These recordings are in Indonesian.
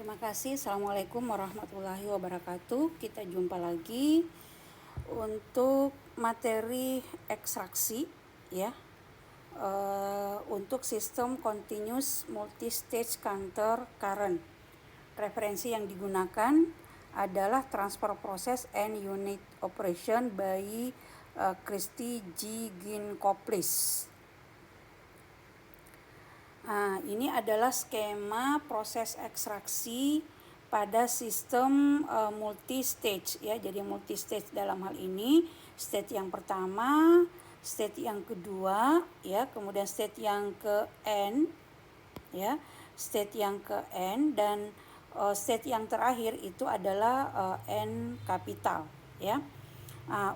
Terima kasih. Assalamualaikum warahmatullahi wabarakatuh. Kita jumpa lagi untuk materi ekstraksi ya. Untuk sistem continuous multi-stage counter current. Referensi yang digunakan adalah transfer process and unit operation by Christy G. Ginkoplis. Ini adalah skema proses ekstraksi pada sistem multi-stage ya. Jadi multi-stage dalam hal ini stage yang pertama, stage yang kedua ya, kemudian stage yang ke N ya, stage yang ke N dan stage yang terakhir itu adalah N kapital ya.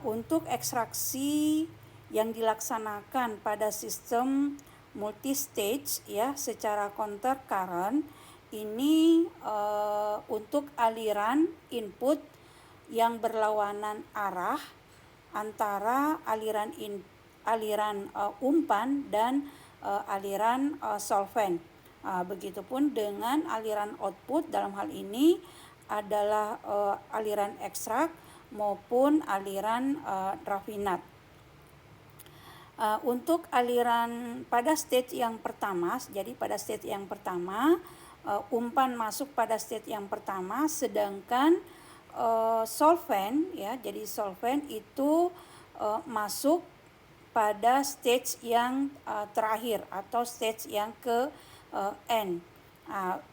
Untuk ekstraksi yang dilaksanakan pada sistem multi-stage ya secara counter current ini untuk aliran input yang berlawanan arah antara aliran umpan dan aliran solvent. Begitupun dengan aliran output, dalam hal ini adalah aliran ekstrak maupun aliran rafinat. Untuk aliran pada stage yang pertama, jadi pada stage yang pertama umpan masuk pada stage yang pertama, sedangkan solvent ya, jadi solvent itu masuk pada stage yang terakhir atau stage yang ke N.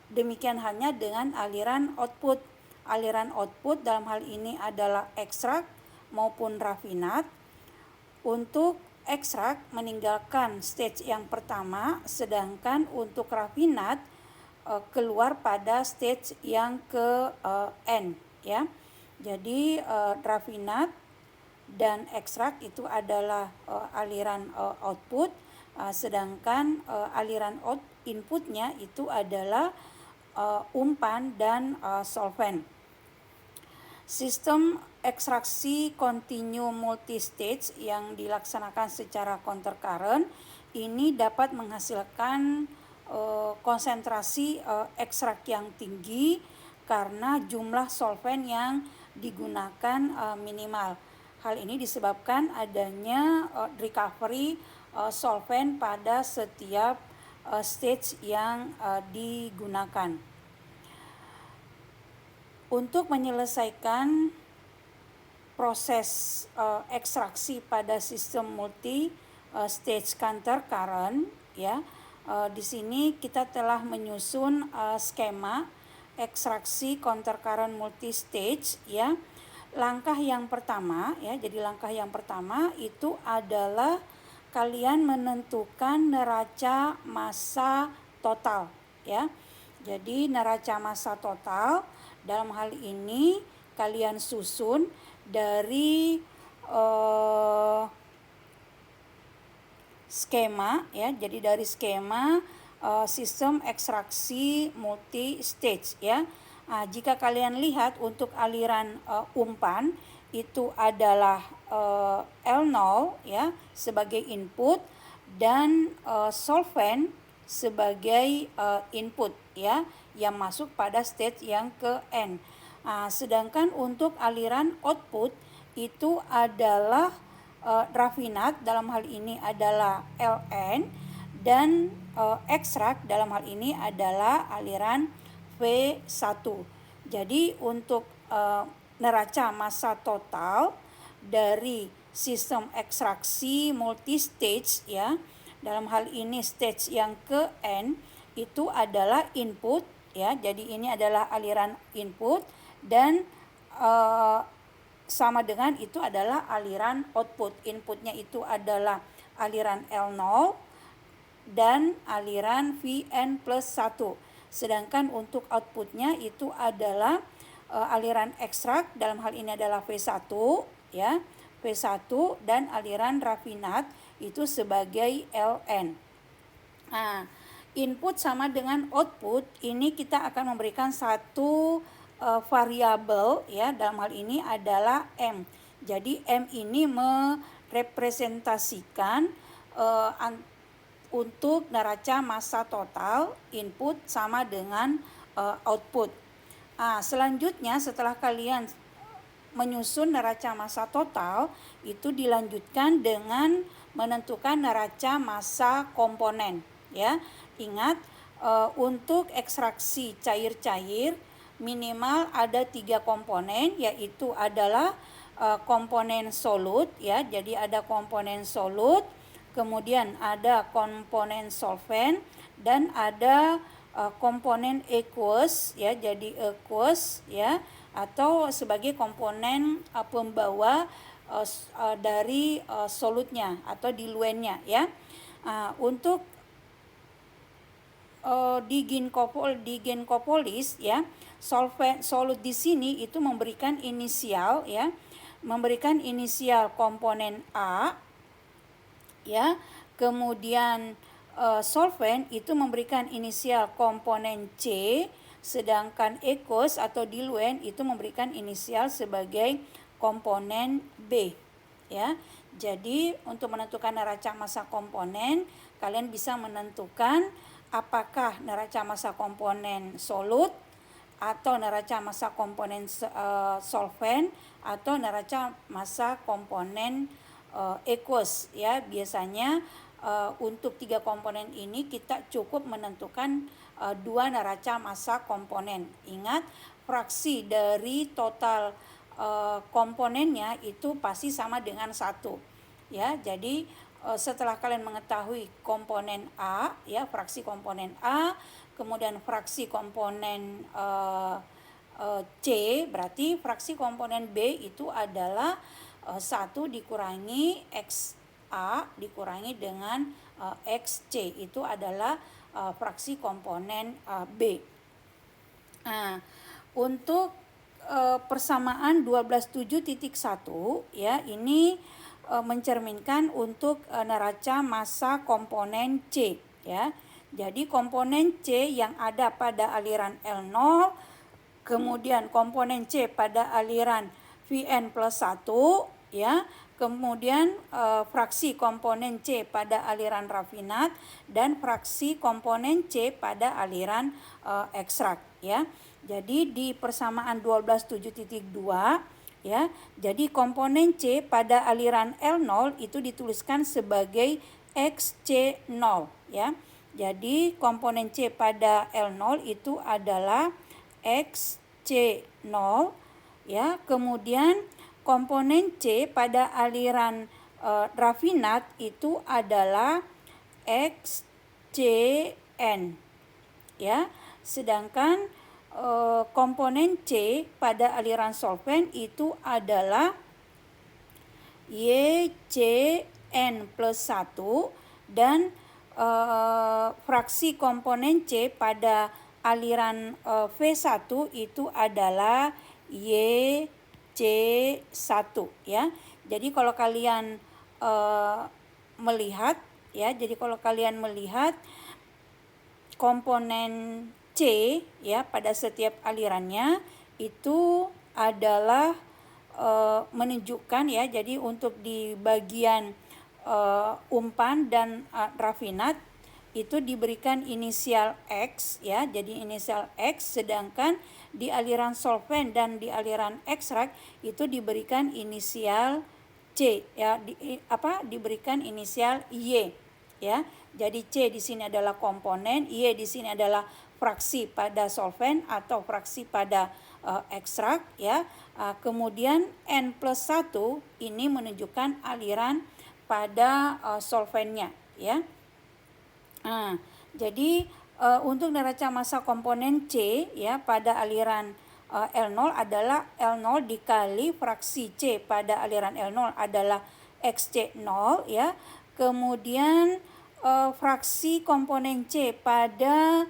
Demikian hanya dengan aliran output. Aliran output dalam hal ini adalah ekstrak maupun rafinat. Untuk ekstrak meninggalkan stage yang pertama, sedangkan untuk rafinat keluar pada stage yang ke N ya. Jadi rafinat dan ekstrak itu adalah aliran output, sedangkan aliran inputnya itu adalah umpan dan solvent. Sistem ekstraksi continue multi-stage yang dilaksanakan secara counter current ini dapat menghasilkan konsentrasi ekstrak yang tinggi karena jumlah solvent yang digunakan minimal. Hal ini disebabkan adanya recovery solvent pada setiap stage yang digunakan. Untuk menyelesaikan proses ekstraksi pada sistem multi stage counter current ya, di sini kita telah menyusun skema ekstraksi counter current multi stage ya. Langkah yang pertama ya, jadi langkah yang pertama itu adalah kalian menentukan neraca massa total ya. Jadi neraca massa total dalam hal ini kalian susun dari skema ya. Jadi dari skema sistem ekstraksi multi stage ya. Jika kalian lihat untuk aliran umpan itu adalah L0 ya sebagai input dan solvent sebagai input ya yang masuk pada stage yang ke N. Sedangkan untuk aliran output itu adalah rafinat, dalam hal ini adalah Ln, dan ekstrak dalam hal ini adalah aliran V1. Jadi untuk neraca massa total dari sistem ekstraksi multi stage ya, dalam hal ini stage yang ke N itu adalah input ya. Jadi ini adalah aliran input dan sama dengan itu adalah aliran output. Inputnya itu adalah aliran L0 dan aliran Vn plus 1. Sedangkan untuk outputnya itu adalah aliran ekstrak, dalam hal ini adalah V1 ya, V1 dan aliran rafinat itu sebagai Ln. Input sama dengan output, ini kita akan memberikan satu variabel ya, dalam hal ini adalah M. Jadi M ini merepresentasikan untuk neraca massa total input sama dengan output Selanjutnya setelah kalian menyusun neraca massa total, itu dilanjutkan dengan menentukan neraca massa komponen, ya. Ingat, untuk ekstraksi cair-cair minimal ada 3 komponen, yaitu adalah komponen solut, ya. Jadi ada komponen solut, kemudian ada komponen solvent, dan ada komponen aqueous, ya. Jadi aqueous, ya, atau sebagai komponen pembawa dari solutnya atau diluennya, ya. Untuk di Genkopolis, ya, solut di sini itu memberikan inisial, ya, memberikan inisial komponen A, ya. Kemudian solvent itu memberikan inisial komponen C, sedangkan aqueous atau diluen itu memberikan inisial sebagai komponen B, ya. Jadi untuk menentukan neraca massa komponen, kalian bisa menentukan apakah neraca massa komponen solut atau neraca massa komponen solvent atau neraca massa komponen aqueous, ya. Biasanya untuk 3 komponen ini kita cukup menentukan 2 neraca massa komponen. Ingat, fraksi dari total komponennya itu pasti sama dengan 1, ya. Jadi setelah kalian mengetahui komponen A, ya, fraksi komponen A, kemudian fraksi komponen C, berarti fraksi komponen B itu adalah 1 dikurangi XA dikurangi dengan XC, itu adalah fraksi komponen B. Untuk persamaan 12.7.1, ya, ini mencerminkan untuk neraca massa komponen C, ya. Jadi komponen C yang ada pada aliran L0, kemudian komponen C pada aliran Vn plus 1, ya. Kemudian fraksi komponen C pada aliran rafinat dan fraksi komponen C pada aliran ekstrak, ya. Jadi di persamaan 12.7.2, ya, jadi komponen C pada aliran L0 itu dituliskan sebagai XC0, ya. Jadi komponen C pada L0 itu adalah XC0, ya. Kemudian komponen C pada aliran rafinat itu adalah XCN, ya. Sedangkan komponen C pada aliran solvent itu adalah YCN plus 1 dan fraksi komponen C pada aliran V1 itu adalah YC1, ya. Jadi kalau kalian melihat, ya, jadi kalau kalian melihat komponen C, ya, pada setiap alirannya itu adalah menunjukkan, ya, jadi untuk di bagian umpan dan rafinat itu diberikan inisial X, ya, jadi inisial X, sedangkan di aliran solvent dan di aliran ekstrak itu diberikan inisial C, ya, diberikan inisial Y, ya. Jadi C di sini adalah komponen, Y di sini adalah fraksi pada solvent atau fraksi pada ekstrak, ya. Kemudian N plus 1 ini menunjukkan aliran pada solventnya, ya. Jadi untuk neraca massa komponen C, ya, pada aliran L0 adalah L0 dikali fraksi C pada aliran L0 adalah XC0, ya. Kemudian fraksi komponen C pada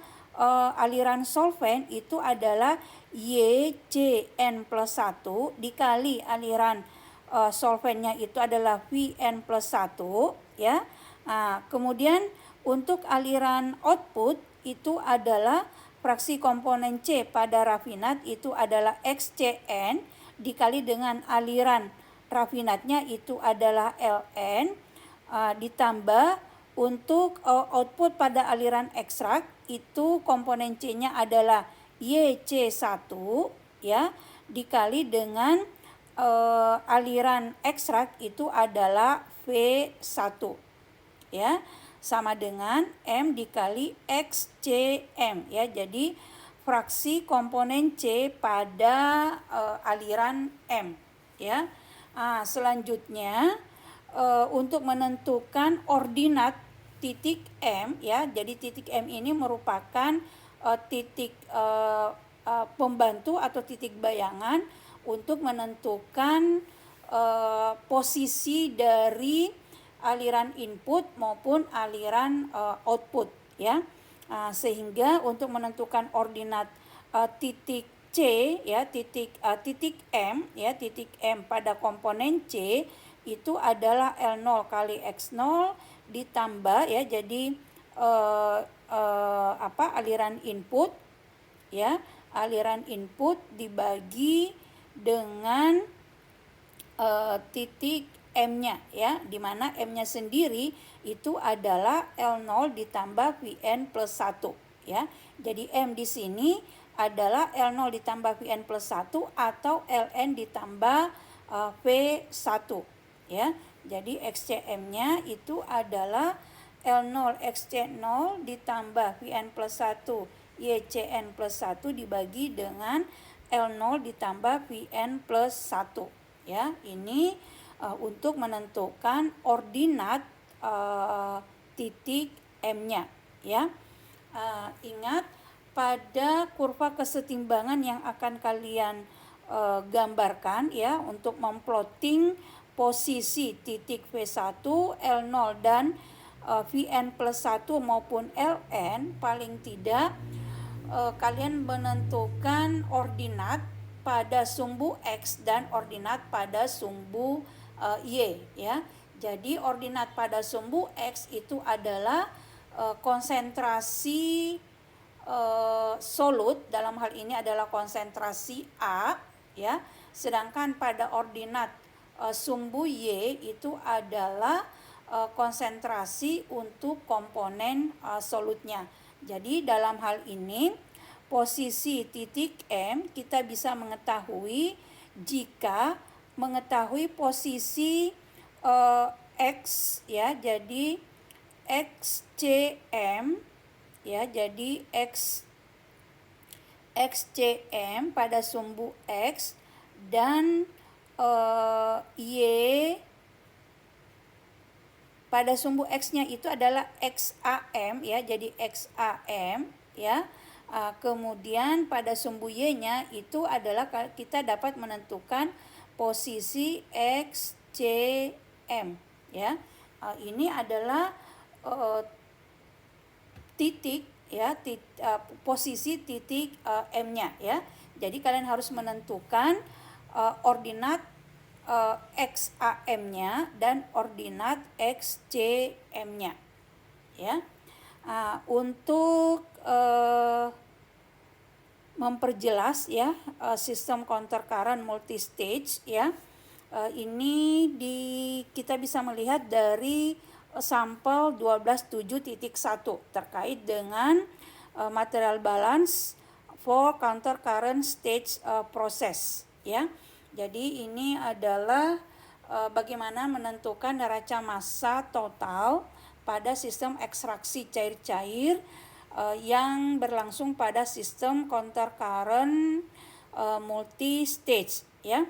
aliran solvent itu adalah YCN plus 1 dikali aliran solventnya itu adalah Vn plus 1, ya. Kemudian untuk aliran output itu adalah fraksi komponen C pada rafinat itu adalah XCN dikali dengan aliran rafinatnya itu adalah Ln, ditambah untuk output pada aliran ekstrak itu komponen C-nya adalah YC1 ya dikali dengan aliran ekstrak itu adalah V1 ya, sama dengan M dikali XCM ya. Jadi fraksi komponen C pada aliran M ya. Selanjutnya untuk menentukan ordinat titik M ya. Jadi titik M ini merupakan titik pembantu atau titik bayangan untuk menentukan posisi dari aliran input maupun aliran output ya. Sehingga untuk menentukan ordinat titik C ya, titik M ya, titik M pada komponen C itu adalah L0 kali X0 ditambah ya, jadi aliran input ya, aliran input dibagi dengan titik M-nya ya, di mana M-nya sendiri itu adalah L0 ditambah Vn plus 1 ya. Jadi M di sini adalah L0 ditambah Vn plus 1 atau Ln ditambah V1 ya. Jadi XCM-nya itu adalah L0 XC0 ditambah Vn plus 1 YCN plus 1 dibagi dengan L0 ditambah Vn plus 1 ya. Ini untuk menentukan ordinat titik M-nya ya. Ingat pada kurva kesetimbangan yang akan kalian gambarkan ya, untuk memplotting posisi titik V1, L0 dan Vn plus 1 maupun Ln, paling tidak kalian menentukan ordinat pada sumbu X dan ordinat pada sumbu Y ya. Jadi ordinat pada sumbu X itu adalah konsentrasi solut, dalam hal ini adalah konsentrasi A ya. Sedangkan pada ordinat sumbu Y itu adalah konsentrasi untuk komponen solutnya. Jadi dalam hal ini posisi titik M kita bisa mengetahui jika mengetahui posisi X ya. Jadi XCM ya, jadi XCM pada sumbu X dan Y pada sumbu X-nya itu adalah XAM ya, jadi XAM ya. Kemudian pada sumbu Y-nya itu adalah kita dapat menentukan posisi XCM ya. Ini adalah titik ya, posisi titik M-nya ya. Jadi kalian harus menentukan ordinat XAM-nya dan ordinat XCM-nya ya. Untuk memperjelas ya sistem counter current multistage ya, ini kita bisa melihat dari sampel 12.7.1 terkait dengan material balance for counter current stage process ya. Jadi ini adalah bagaimana menentukan neraca massa total pada sistem ekstraksi cair-cair yang berlangsung pada sistem counter current multi stage ya.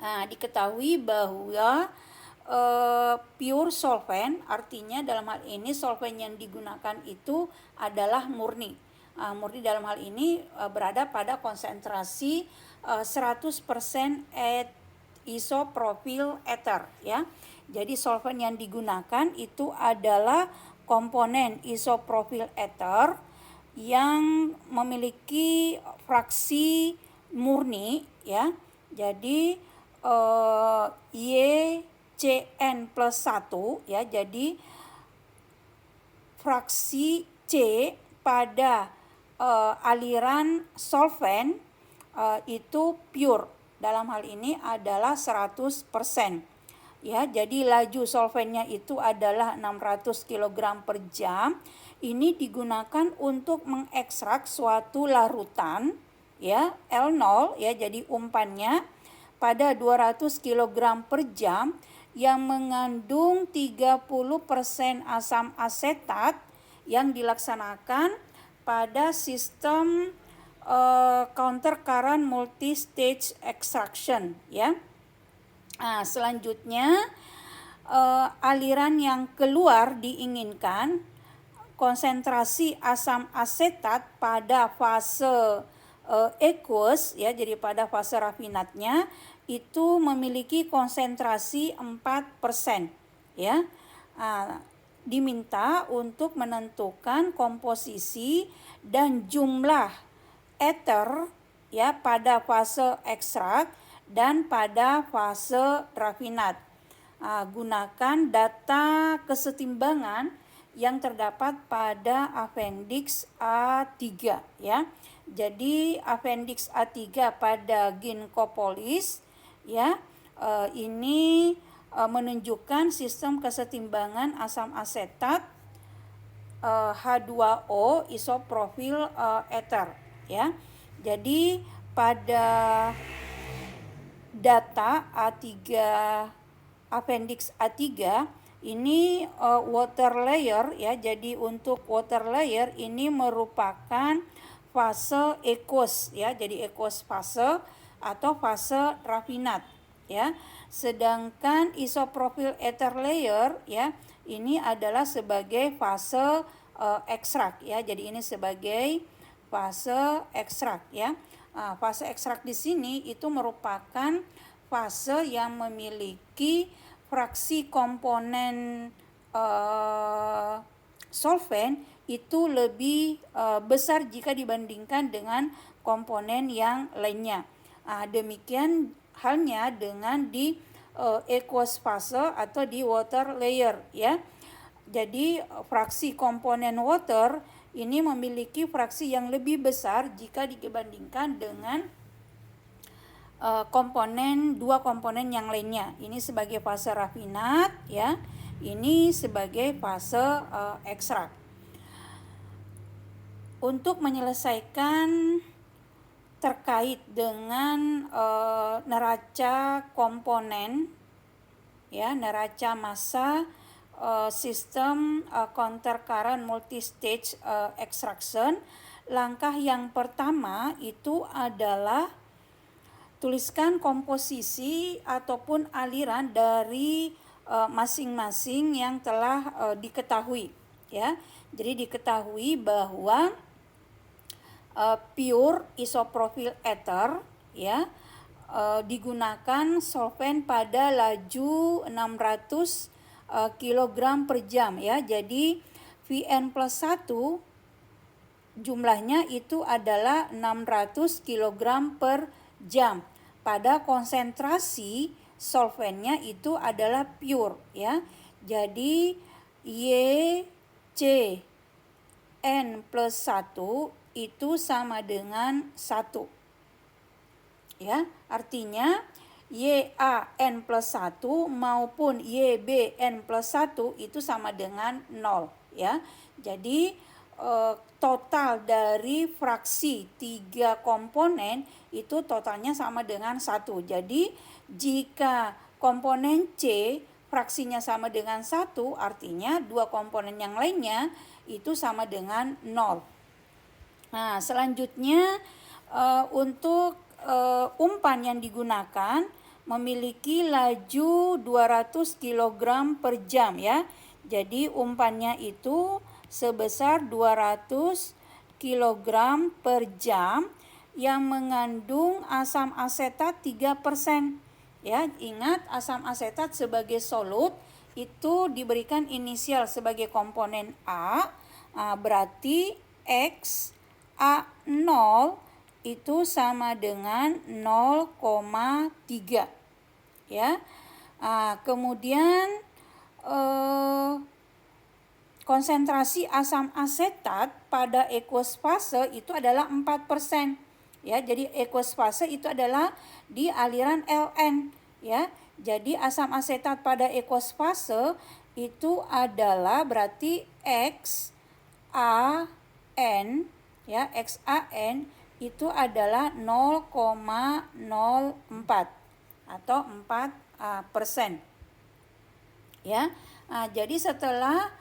Diketahui bahwa pure solvent, artinya dalam hal ini solvent yang digunakan itu adalah murni. Murni dalam hal ini berada pada konsentrasi 100% isopropyl ether ya. Jadi solvent yang digunakan itu adalah komponen isopropyl ether yang memiliki fraksi murni ya. Jadi YCN plus 1 ya. Jadi fraksi C pada aliran solvent itu pure, dalam hal ini adalah 100% ya. Jadi laju solventnya itu adalah 600 kg per jam, ini digunakan untuk mengekstrak suatu larutan ya L0 ya, jadi umpannya pada 200 kg per jam yang mengandung 30% asam asetat yang dilaksanakan pada sistem counter current multi-stage extraction ya. Nah, selanjutnya aliran yang keluar diinginkan konsentrasi asam asetat pada fase aqueous ya, jadi pada fase rafinatnya itu memiliki konsentrasi 4% ya. Diminta untuk menentukan komposisi dan jumlah ether ya pada fase ekstrak dan pada fase rafinat. Gunakan data kesetimbangan yang terdapat pada Appendix A3 ya. Jadi Appendix A3 pada ginkopolis ya, ini menunjukkan sistem kesetimbangan asam asetat H2O isoprofil ether ya. Jadi pada data A3 Appendix A3 ini water layer ya. Jadi untuk water layer ini merupakan fase aqueous ya. Jadi aqueous fase atau fase rafinat ya. Sedangkan isoprofil ether layer ya, ini adalah sebagai fase ekstrak ya. Jadi ini sebagai fase ekstrak ya. Fase ekstrak di sini itu merupakan fase yang memiliki fraksi komponen solvent itu lebih besar jika dibandingkan dengan komponen yang lainnya. Demikian halnya dengan di aqueous fase atau di water layer ya. Jadi fraksi komponen water ini memiliki fraksi yang lebih besar jika dibandingkan dengan dua komponen yang lainnya. Ini sebagai fase rafinat ya. Ini sebagai fase ekstrak. Untuk menyelesaikan terkait dengan neraca komponen ya, neraca massa sistem counter current multi-stage extraction, langkah yang pertama itu adalah tuliskan komposisi ataupun aliran dari masing-masing yang telah diketahui ya. Jadi diketahui bahwa pure isoprofil ether ya digunakan solvent pada laju 600 kg per jam ya. Jadi Vn plus 1 jumlahnya itu adalah 600 kg per jam. Pada konsentrasi solventnya itu adalah pure ya. Jadi YCN plus 1 itu sama dengan 1 ya. Artinya YAN plus 1 maupun YBN plus 1 itu sama dengan 0 ya. Jadi total dari fraksi 3 komponen itu totalnya sama dengan 1. Jadi jika komponen C fraksinya sama dengan 1, artinya dua komponen yang lainnya itu sama dengan 0. Nah, selanjutnya untuk umpan yang digunakan memiliki laju 200 kg per jam ya. Jadi umpannya itu sebesar 200 kg per jam yang mengandung asam asetat 3% ya. Ingat, asam asetat sebagai solut itu diberikan inisial sebagai komponen A, berarti X A0 itu sama dengan 0,3 ya. Kemudian konsentrasi asam asetat pada aqueous fase itu adalah 4% ya. Jadi aqueous fase itu adalah di aliran Ln ya. Jadi asam asetat pada aqueous fase itu adalah berarti X XAN ya, XAN itu adalah 0,04 atau 4%. Ya. Jadi setelah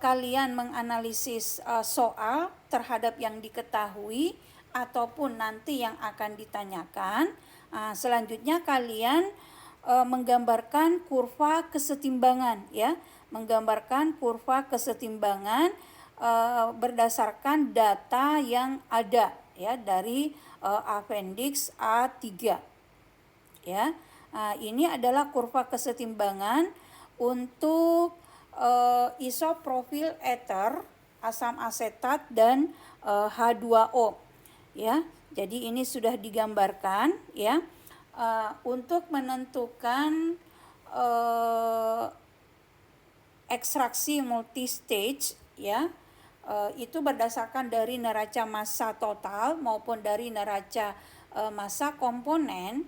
kalian menganalisis soal terhadap yang diketahui ataupun nanti yang akan ditanyakan, selanjutnya kalian menggambarkan kurva kesetimbangan ya, menggambarkan kurva kesetimbangan berdasarkan data yang ada ya dari Appendix A3 ya. Ini adalah kurva kesetimbangan untuk isoprofil ether, asam asetat dan H2O ya. Jadi ini sudah digambarkan ya. Untuk menentukan ekstraksi multistage ya, itu berdasarkan dari neraca massa total maupun dari neraca massa komponen.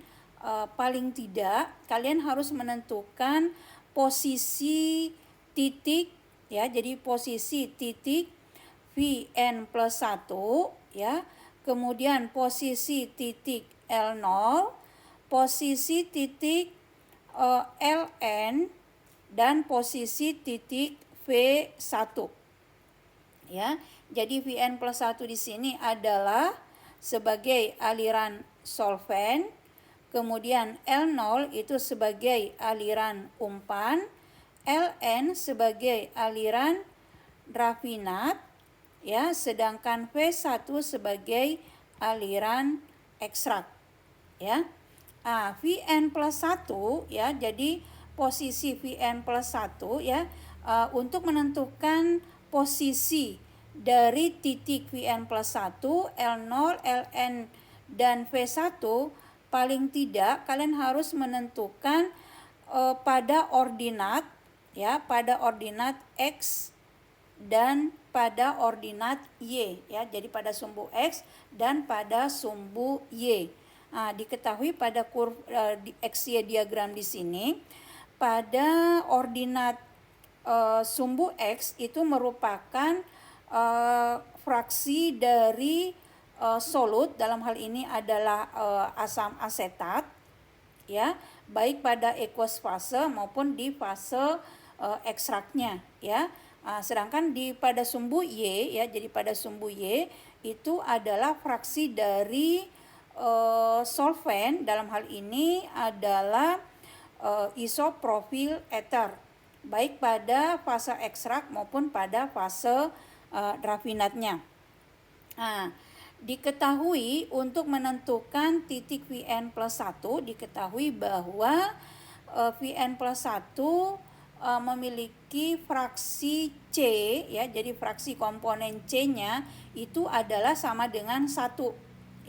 Paling tidak kalian harus menentukan posisi titik ya, jadi posisi titik Vn plus 1 ya, kemudian posisi titik L0, posisi titik Ln, dan posisi titik V1 ya. Jadi Vn plus 1 di sini adalah sebagai aliran solvent, kemudian L0 itu sebagai aliran umpan, Ln sebagai aliran rafinat ya, sedangkan V1 sebagai aliran ekstrak ya. Vn plus 1 ya, jadi posisi Vn plus 1 ya, untuk menentukan posisi dari titik Vn plus 1, L0, Ln, dan V1, paling tidak kalian harus menentukan pada ordinat ya, pada ordinat X dan pada ordinat Y ya, jadi pada sumbu X dan pada sumbu Y. Diketahui pada XY diagram di sini, pada ordinat sumbu X itu merupakan fraksi dari solut, dalam hal ini adalah asam asetat ya, baik pada aqueous fase maupun di fase ekstraknya ya. Sedangkan pada sumbu Y ya, jadi pada sumbu Y itu adalah fraksi dari solvent, dalam hal ini adalah isoprofil ether, baik pada fase ekstrak maupun pada fase rafinatnya. Diketahui untuk menentukan titik Vn plus 1, diketahui bahwa Vn plus 1 memiliki fraksi C ya, jadi fraksi komponen C-nya itu adalah sama dengan 1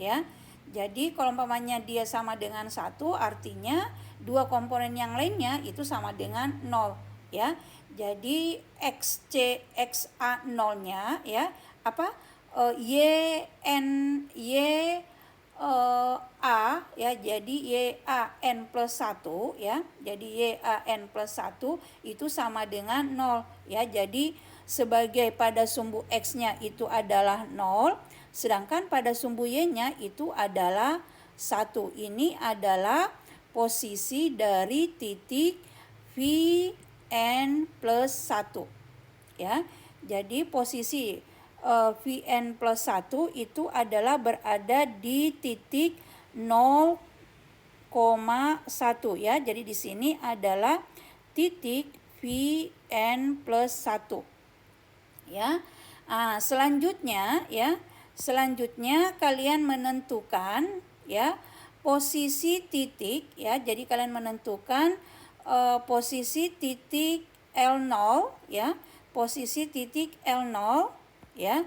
ya. Jadi kalau umpamanya dia sama dengan 1, artinya dua komponen yang lainnya itu sama dengan 0 ya. Jadi XA0-nya ya, A ya, jadi YAN plus 1 ya. Jadi YAN plus 1 itu sama dengan 0 ya. Jadi sebagai pada sumbu X-nya itu adalah 0, sedangkan pada sumbu Y-nya itu adalah 1. Ini adalah posisi dari titik Vn plus 1 ya. Jadi posisi Vn plus 1 itu adalah berada di titik 0,1 ya. Jadi di sini adalah titik Vn plus 1 ya. Selanjutnya kalian menentukan ya posisi titik ya. Jadi kalian menentukan posisi titik L0 ya, posisi titik L0 ya.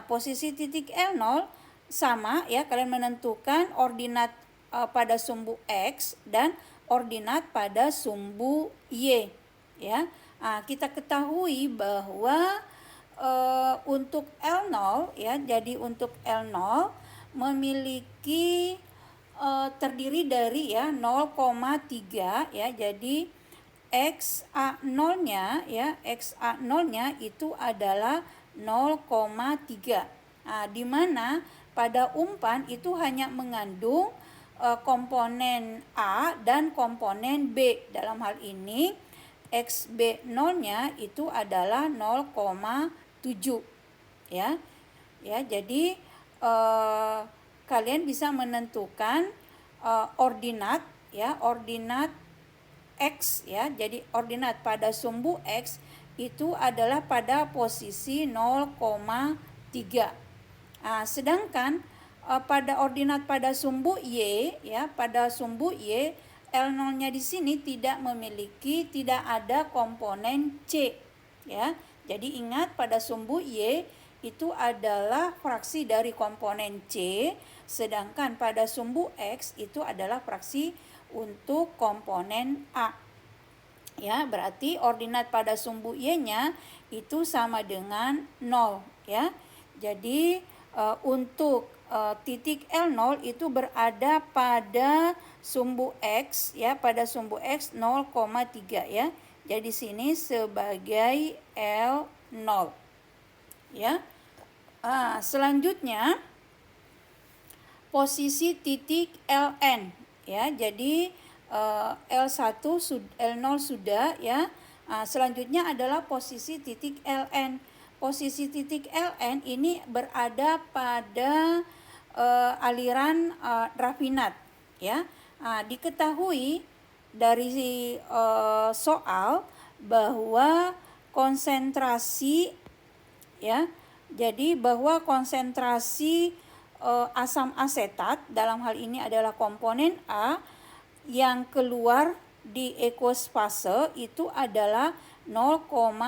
Posisi titik L0 sama ya, kalian menentukan ordinat pada sumbu X dan ordinat pada sumbu Y ya. Kita ketahui bahwa untuk L0 ya, jadi untuk L0 memiliki terdiri dari ya 0,3 ya. Jadi XA0-nya ya, XA0-nya itu adalah 0,3. Nah, di mana pada umpan itu hanya mengandung komponen A dan komponen B. Dalam hal ini XB0-nya itu adalah 0,7 ya. Ya, jadi kalian bisa menentukan ordinat ya, ordinat X ya. Jadi ordinat pada sumbu X itu adalah pada posisi 0,3. Nah, sedangkan pada ordinat pada sumbu Y ya, pada sumbu Y L0-nya di sini tidak ada komponen C ya. Jadi ingat pada sumbu Y itu adalah fraksi dari komponen C, sedangkan pada sumbu X itu adalah fraksi untuk komponen A. Ya, berarti ordinat pada sumbu Y-nya itu sama dengan 0 ya. Jadi untuk titik L0 itu berada pada sumbu X ya, pada sumbu X 0,3 ya. Jadi sini sebagai L0 ya. Selanjutnya posisi titik Ln ya. Jadi L1 L0 sudah ya. Selanjutnya adalah posisi titik Ln. Posisi titik Ln ini berada pada aliran rafinat ya. Diketahui dari soal bahwa konsentrasi ya. Jadi bahwa konsentrasi asam asetat dalam hal ini adalah komponen A yang keluar di aqueous fase itu adalah 0,04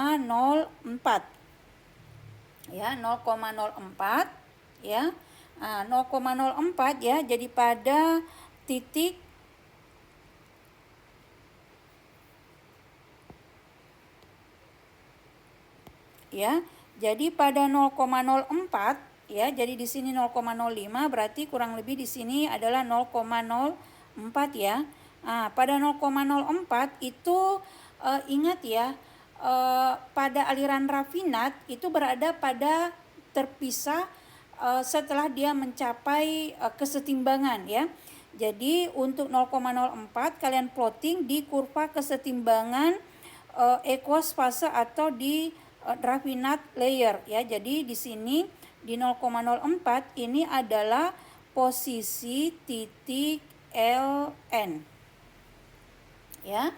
ya, 0,04 ya. 0,04 ya. Jadi pada titik ya. Jadi pada 0,04 ya. Jadi di sini 0,05 berarti kurang lebih di sini adalah 0,04 ya. Pada 0,04 itu ingat ya, pada aliran rafinat itu berada pada terpisah setelah dia mencapai kesetimbangan ya. Jadi untuk 0,04 kalian plotting di kurva kesetimbangan aqueous fase atau di rafinat layer ya. Jadi di sini di 0,04 ini adalah posisi titik Ln ya.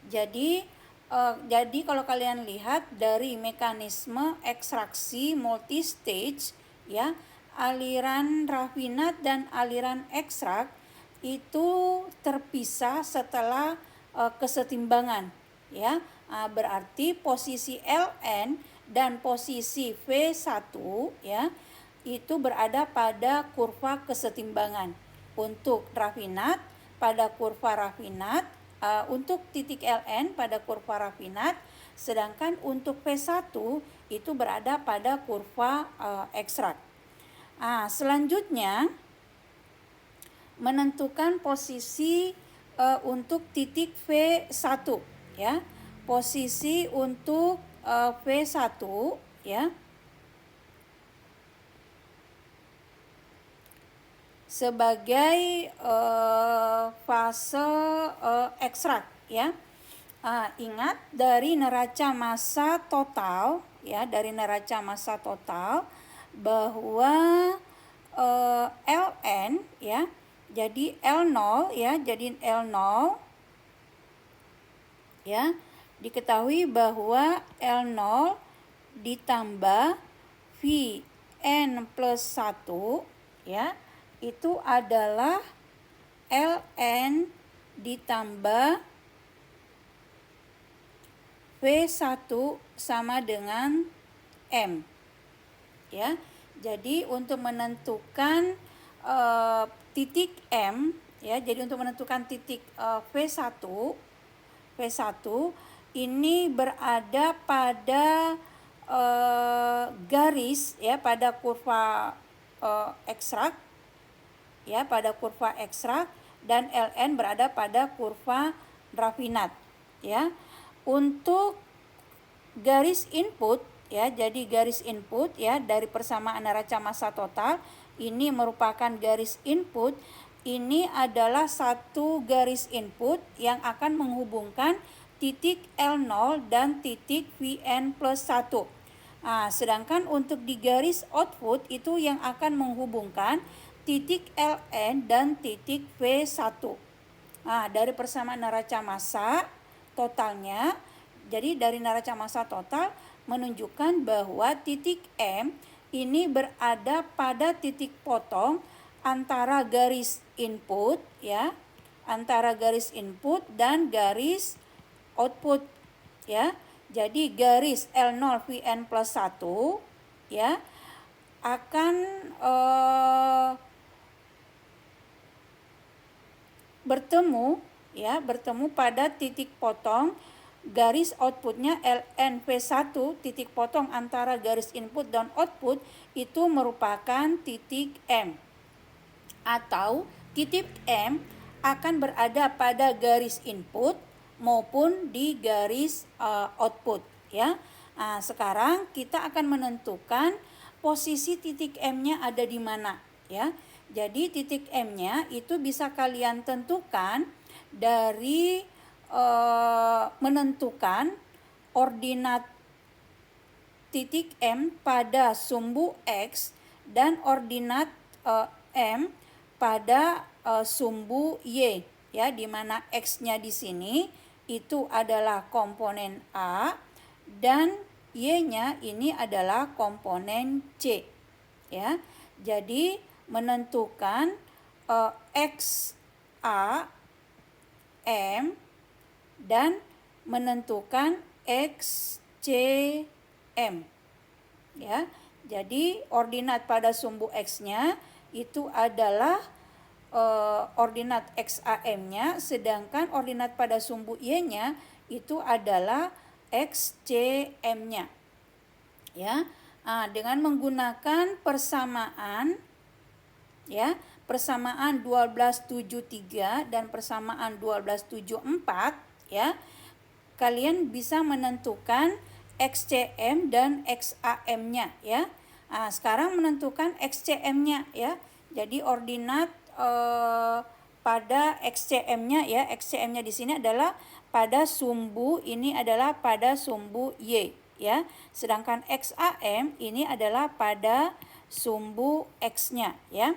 Jadi kalau kalian lihat dari mekanisme ekstraksi multistage ya, aliran rafinat dan aliran ekstrak itu terpisah setelah kesetimbangan ya. Berarti posisi Ln dan posisi V1 ya itu berada pada kurva kesetimbangan. Untuk rafinat pada kurva rafinat, untuk titik Ln pada kurva rafinat, sedangkan untuk V1 itu berada pada kurva ekstrak. Selanjutnya menentukan posisi untuk titik V1 ya. Posisi untuk V1 ya sebagai fase ekstrak ya. Ingat dari neraca massa total ya, dari neraca massa total bahwa Ln ya, jadi L0 ya, jadi L0 ya, diketahui bahwa L0 ditambah Vn plus 1 ya, itu adalah Ln ditambah V1 sama dengan M ya. Jadi untuk menentukan titik M ya, jadi untuk menentukan titik V1 ini berada pada garis ya, pada kurva ekstrak ya, pada kurva ekstrak, dan Ln berada pada kurva rafinat ya. Untuk garis input ya. Jadi garis input ya dari persamaan neraca massa total ini merupakan garis input. Ini adalah satu garis input yang akan menghubungkan titik L0 dan titik Vn plus 1. Nah, sedangkan untuk di garis output itu yang akan menghubungkan titik Ln dan titik V1. Nah, dari persamaan neraca massa totalnya, jadi dari neraca massa total menunjukkan bahwa titik M ini berada pada titik potong antara garis input ya, antara garis input dan garis output ya. Jadi garis L0 Vn plus 1 ya akan bertemu pada titik potong garis outputnya Ln V1, titik potong antara garis input dan output itu merupakan titik M. Atau titik M akan berada pada garis input maupun di garis output ya. Nah, sekarang kita akan menentukan posisi titik M-nya ada di mana ya. Jadi titik M-nya itu bisa kalian tentukan dari menentukan ordinat titik M pada sumbu X dan ordinat M pada sumbu Y ya, di mana X-nya di sini itu adalah komponen A dan Y-nya ini adalah komponen C ya. Jadi menentukan X A M dan menentukan X C M ya. Jadi ordinat pada sumbu X-nya itu adalah ordinat XAM-nya, sedangkan ordinat pada sumbu Y-nya itu adalah XCM-nya. Ya. Nah, dengan menggunakan persamaan ya, persamaan 1273 dan persamaan 1274 ya, kalian bisa menentukan XCM dan XAM-nya ya. Nah, sekarang menentukan XCM-nya ya. Jadi ordinat pada XCM-nya ya, XCM-nya di sini adalah pada sumbu, ini adalah pada sumbu Y ya. Sedangkan XAM ini adalah pada sumbu X-nya ya.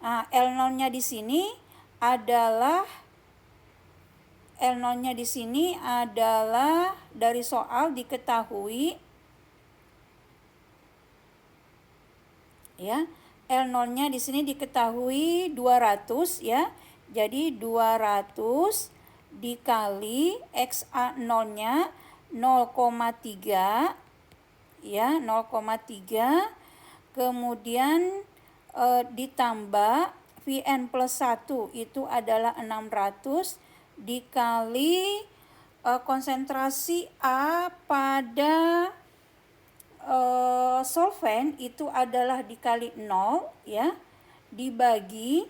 Nah, L0-nya di sini adalah dari soal diketahui ya. L0-nya di sini diketahui 200 ya. Jadi 200 dikali XA0-nya 0,3 ya, 0,3. Kemudian ditambah Vn plus 1 itu adalah 600 dikali konsentrasi A pada solvent itu adalah dikali 0 ya, dibagi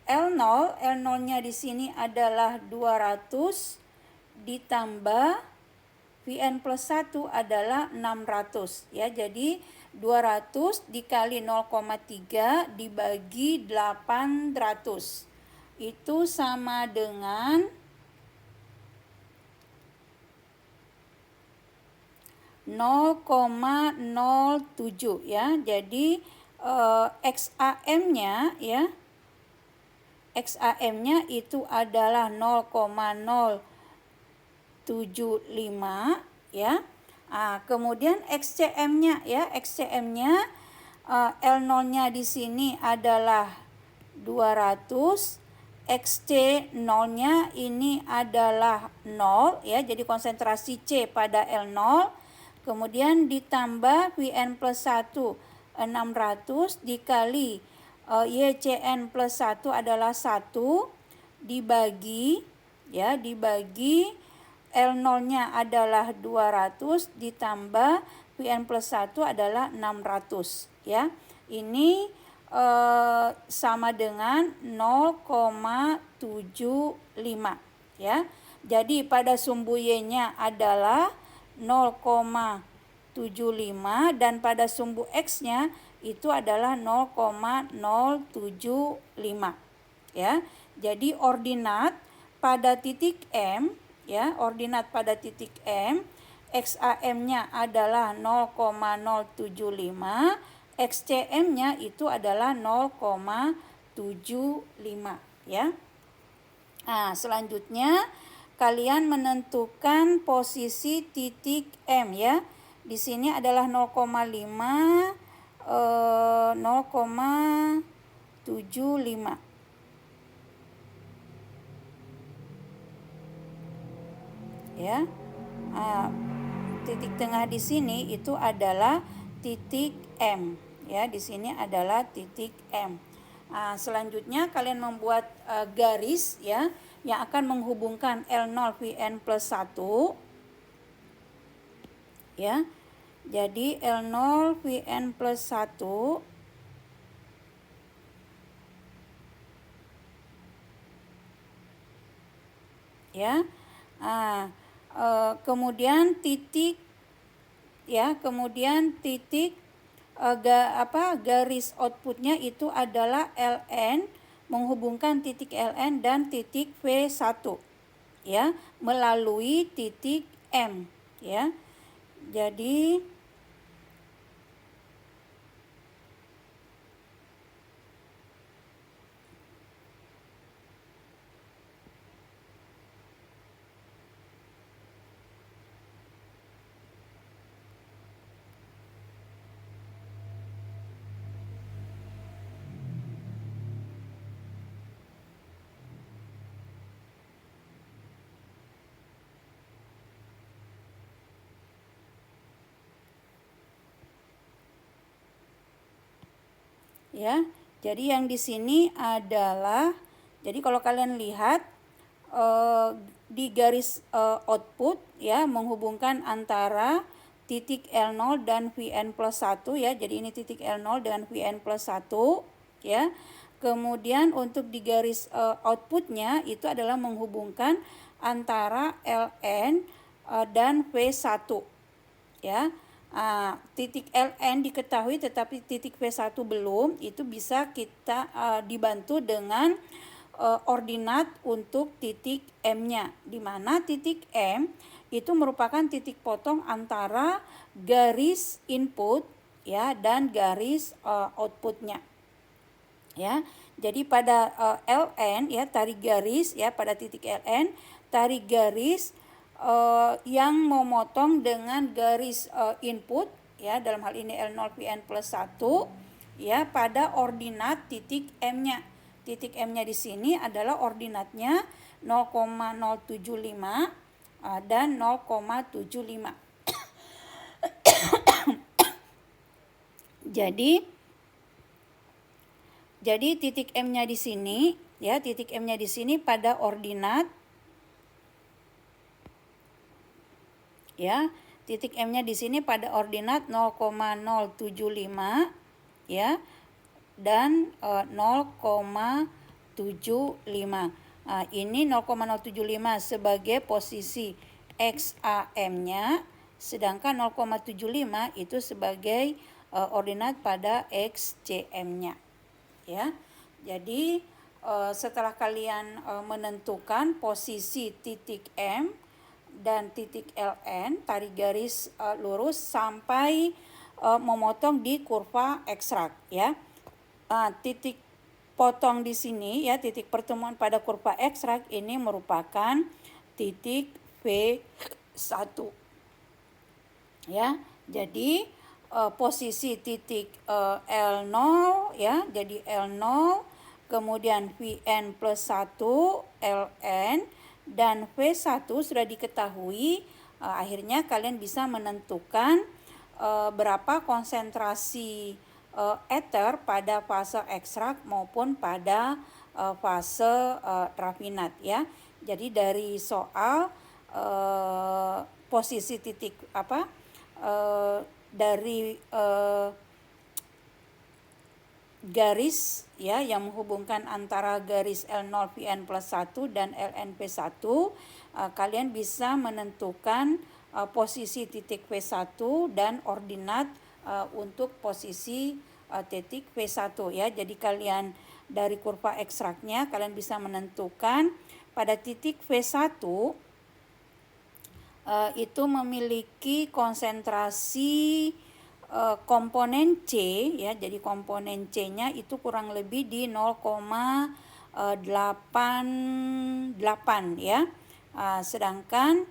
L0-nya di sini adalah 200 ditambah Vn plus 1 adalah 600 ya. Jadi 200 dikali 0,3 dibagi 800 itu sama dengan 0,07 ya. Jadi XAM-nya ya, XAM-nya itu adalah 0,075 ya. Nah, kemudian XCM-nya ya, XCM-nya L0-nya di sini adalah 200, XC0-nya ini adalah 0 ya. Jadi konsentrasi C pada L0. Kemudian ditambah Vn plus 1 600 dikali YCN plus 1 adalah 1 dibagi ya, dibagi L0-nya adalah 200 ditambah Vn plus 1 adalah 600 ya. Ini sama dengan 0,75 ya. Jadi pada sumbu Y-nya adalah 0,75 dan pada sumbu X-nya itu adalah 0,075 ya. Jadi ordinat pada titik M ya, ordinat pada titik M, XAM-nya adalah 0,075, XCM-nya itu adalah 0,75 ya. Nah, selanjutnya kalian menentukan posisi titik M ya. Di sini adalah 0,5 0,75 ya. Titik tengah di sini itu adalah titik M ya. Di sini adalah titik M. Selanjutnya kalian membuat garis ya yang akan menghubungkan L0 VN plus 1 ya. Jadi L0 VN plus 1 ya. Kemudian titik ya, kemudian titik garis outputnya itu adalah LN, menghubungkan titik LN dan titik V1 ya melalui titik M ya. Jadi ya. Jadi yang di sini adalah, jadi kalau kalian lihat di garis output ya menghubungkan antara titik L0 dan Vn plus 1 ya. Jadi ini titik L0 dan Vn plus 1 ya. Kemudian untuk di garis outputnya itu adalah menghubungkan antara Ln dan V1 ya. Titik LN diketahui tetapi titik V1 belum, itu bisa kita dibantu dengan ordinat untuk titik M-nya, di mana titik M itu merupakan titik potong antara garis input ya dan garis outputnya ya. Jadi pada LN ya, tarik garis ya, pada titik LN tarik garis yang memotong dengan garis input ya, dalam hal ini L0 Vn plus 1 ya pada ordinat titik M-nya. Titik M-nya di sini adalah ordinatnya 0,075 dan 0,75. Jadi titik M-nya di sini ya, titik M-nya di sini pada ordinat ya, titik M-nya di sini pada ordinat 0,075 ya dan 0,75. Ini 0,075 sebagai posisi XAM-nya, sedangkan 0,75 itu sebagai ordinat pada XCM-nya ya. Jadi setelah kalian menentukan posisi titik M dan titik LN, tarik garis lurus sampai memotong di kurva ekstrak ya. Titik potong di sini ya, titik pertemuan pada kurva ekstrak ini merupakan titik V1 ya. Jadi posisi titik L0 ya, jadi L0 kemudian Vn plus 1 Ln dan V1 sudah diketahui. Akhirnya kalian bisa menentukan berapa konsentrasi ether pada fase ekstrak maupun pada fase rafinat ya. Jadi dari soal posisi titik dari garis ya yang menghubungkan antara garis L0 VN plus 1 dan LNP1, kalian bisa menentukan posisi titik P1 dan ordinat untuk posisi titik P1 ya. Jadi kalian dari kurva ekstraknya kalian bisa menentukan pada titik V1 itu memiliki konsentrasi komponen C ya. Jadi komponen C-nya itu kurang lebih di 0,88 ya. Sedangkan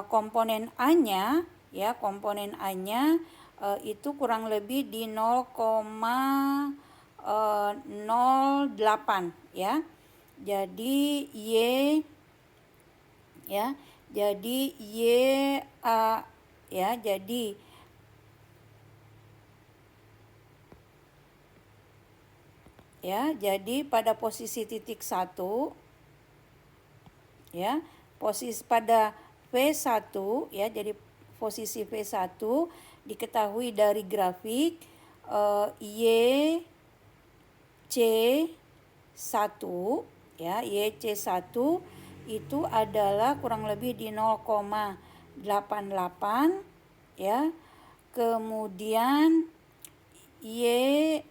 komponen A-nya ya, komponen A-nya itu kurang lebih di 0,08 ya. Jadi Y ya. Jadi YA ya. Jadi pada posisi titik 1 ya, posisi pada V1 ya, jadi posisi V1 diketahui dari grafik YC1 ya, YC1 itu adalah kurang lebih di 0,88 ya. Kemudian YA1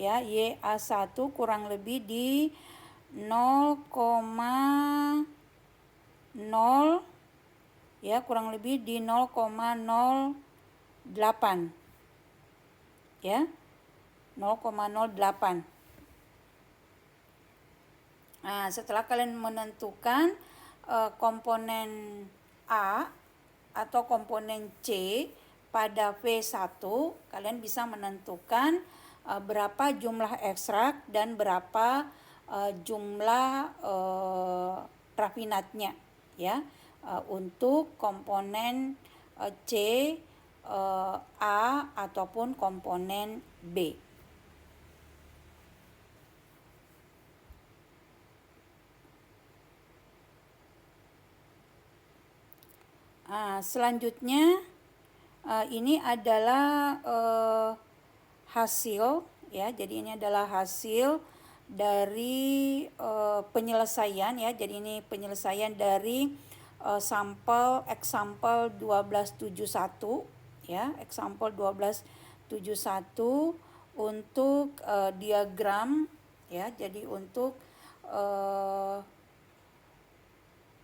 ya, YA1 kurang lebih di 0,0 ya, kurang lebih di 0,08 ya, 0,08. Nah, setelah kalian menentukan komponen A atau komponen C pada V1, kalian bisa menentukan berapa jumlah ekstrak dan berapa jumlah rafinatnya ya, untuk komponen C, A ataupun komponen B. Selanjutnya ini adalah hasil ya. Jadi ini adalah hasil dari penyelesaian ya. Jadi ini penyelesaian dari sampel example 1271 ya, example 1271 untuk diagram ya. Jadi untuk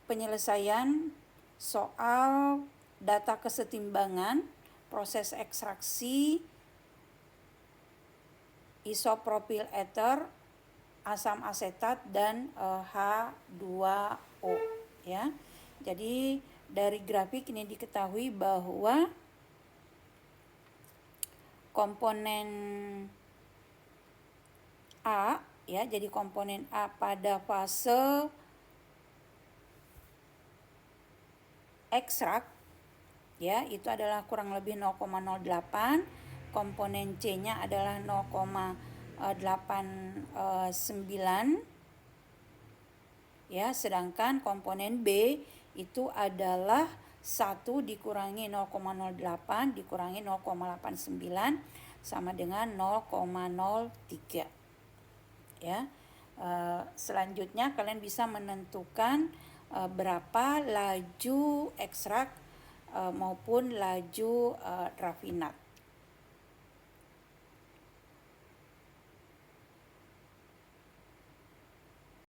penyelesaian soal data kesetimbangan proses ekstraksi isopropil ether, asam asetat dan H2O ya. Jadi dari grafik ini diketahui bahwa komponen A ya, jadi komponen A pada fase ekstrak ya, itu adalah kurang lebih 0,08, komponen C-nya adalah 0,89 ya, sedangkan komponen B itu adalah 1 dikurangi 0,08 dikurangi 0,89 sama dengan 0,03 ya. Selanjutnya kalian bisa menentukan berapa laju ekstrak maupun laju rafinat.